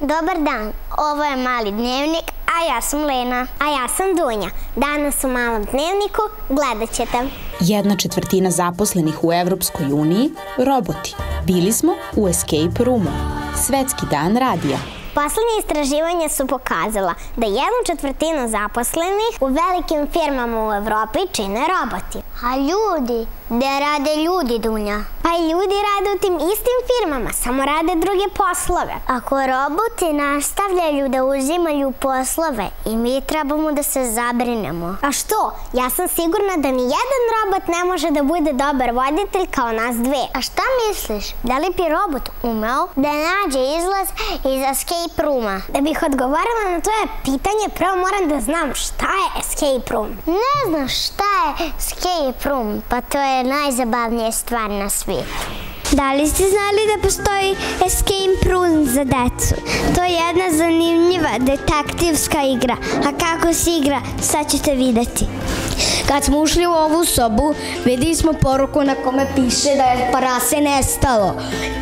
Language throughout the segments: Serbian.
Dobar dan, ovo je Mali dnevnik, a ja sam Lena. A ja sam Dunja. Danas u Malom dnevniku gledat ćete. 1/4 zaposlenih u Evropskoj uniji roboti. Bili smo u Escape Roomu. Svetski dan radija. Poslednje istraživanja su pokazala da 1/4 zaposlenih u velikim firmama u Evropi čine roboti. A ljudi? Gde rade ljudi, Dunja? Pa i ljudi rade u tim istim firmama, samo rade druge poslove. Ako roboti nastavljaju da uzimaju poslove i mi trebamo da se zabrinemo. A što? Ja sam sigurna da ni jedan robot ne može da bude dobar voditelj kao nas dve. A šta misliš? Da li bi robot umeo da nađe izlaz iz Escape Rooma? Da bih odgovorila na tvoje pitanje, prvo moram da znam šta je Escape Room. Ne znaš šta je Escape Room? Pa to je najzabavnija stvar na svijetu. Da li ste znali da postoji Escape Room za decu? To je jedna zanimljiva detektivska igra. A kako se igra, sad ćete videti. Kad smo ušli u ovu sobu, videli smo poruku na kome piše da je prase nestalo.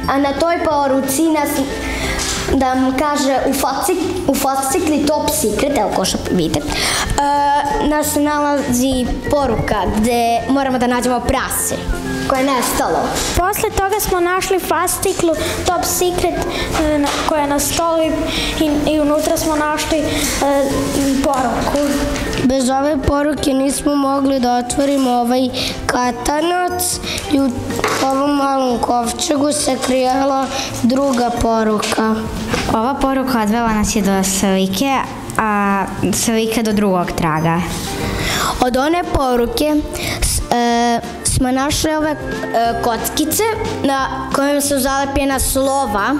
A na toj poruci da vam kaže u fascikli Top Secret, evo ko što vidite, nas nalazi poruka gde moramo da nađemo prase koje je nestalo. Posle toga smo našli fasciklu Top Secret koja je na stolu i unutra smo našli poruku. Bez ove poruke nismo mogli da otvorimo ovaj katanac i u ovom malom kovčegu se krijala druga poruka. Ova poruka odvela nas je do slike, a slika do drugog traga. Od one poruke smo našli ove kockice na kojima su zalepljena slova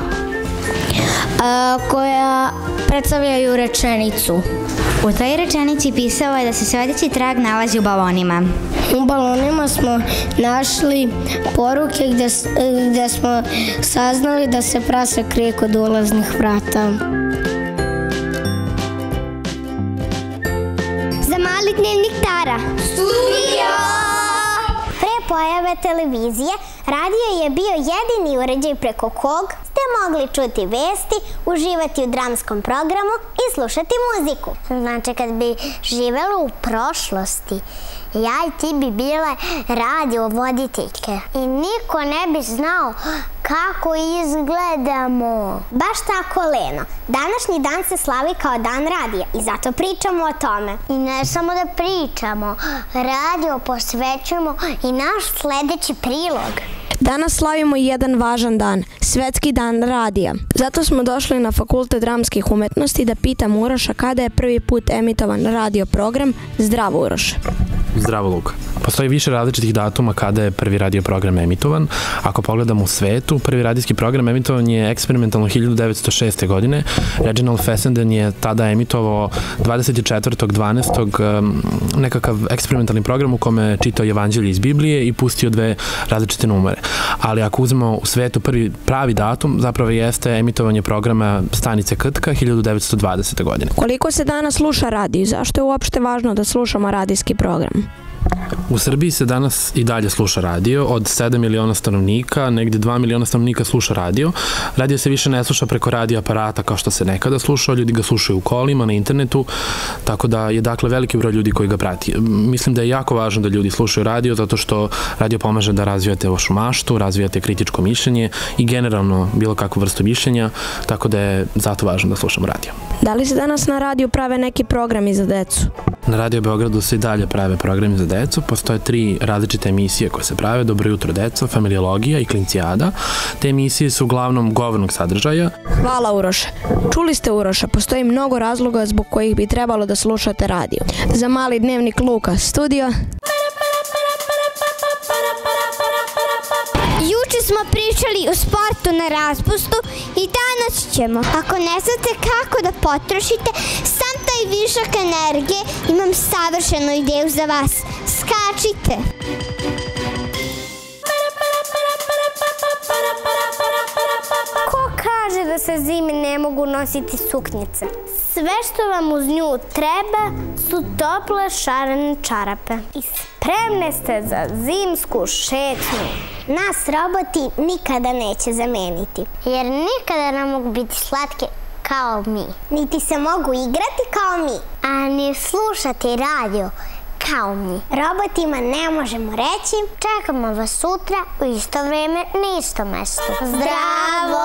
koja predstavljaju rečenicu. U toj rečenici pisalo je da se sledeći trag nalazi u balonima. U balonima smo našli poruke gde smo saznali da se prase krije kod ulaznih vrata. Za Mali dnevnik Tara. Studio! Pre pojave televizije, radio je bio jedini uređaj preko kog ste mogli čuti vesti, uživati u dramskom programu i slušati muziku. Znači, kad bi živela u prošlosti, ja i ti bi bile radio voditeljke i niko ne bi znao kako izgledamo. Baš tako, Leno. Današnji dan se slavi kao dan radija i zato pričamo o tome. I ne samo da pričamo, radio posvećujemo i naš sledeći prilog. Danas slavimo jedan važan dan, Svetski dan radija. Zato smo došli na Fakultet dramskih umetnosti da pitam Uroša kada je prvi put emitovan radio program. Zdravo, Uroše. Zdravo, Luka. Postoji više različitih datuma kada je prvi radio program emitovan. Ako pogledamo u svetu, prvi radijski program emitovan je eksperimentalno 1906. godine. Reginald Fessenden je tada emitovao 24.12. nekakav eksperimentalni program u kome je čitao evanđelje iz Biblije i pustio dve različite numere. Ali ako uzmemo u svetu prvi pravi datum, zapravo jeste emitovanje programa Stanice Krtka 1920. godine. Koliko se danas sluša radio? Zašto je uopšte važno da slušamo radijski program? U Srbiji se danas i dalje sluša radio. Od 7 miliona stanovnika, negde 2 miliona stanovnika sluša radio. Radio se više ne sluša preko radio aparata kao što se nekada slušao, ljudi ga slušaju u kolima, na internetu, tako da je dakle veliki broj ljudi koji ga prati. Mislim da je jako važno da ljudi slušaju radio, zato što radio pomaže da razvijate vašu maštu, razvijate kritičko mišljenje i generalno bilo kakvu vrstu mišljenja, tako da je zato važno da slušamo radio. Da li se danas na radiju prave neki programi za decu? Na Radio Beogradu se i dalje prave programi za decu. Postoje 3 različite emisije koje se prave: Dobro jutro deco, Familiologija i Klincijada. Te emisije su uglavnom govornog sadržaja. Hvala, Uroše. Čuli ste, Uroša, postoji mnogo razloga zbog kojih bi trebalo da slušate radio. Za Mali dnevnik Luka, studio. Juče smo pričali o sportu na raspustu i danas ćemo. Ako ne znate kako da potrošite sam taj višak energije, imam savršenu ideju za vas. Skačite! Ko kaže da da se zimi ne mogu nositi suknjice. Sve što vam uz nju treba su tople šarene čarape. I spremne ste za zimsku šetnju. Nas roboti nikada neće zameniti, jer nikada ne mogu biti slatke kao mi. Niti se mogu igrati kao mi, a ni slušati radio kao mi. Robotima ne možemo reći čekamo vas sutra u isto vreme na isto mesto. Zdravo!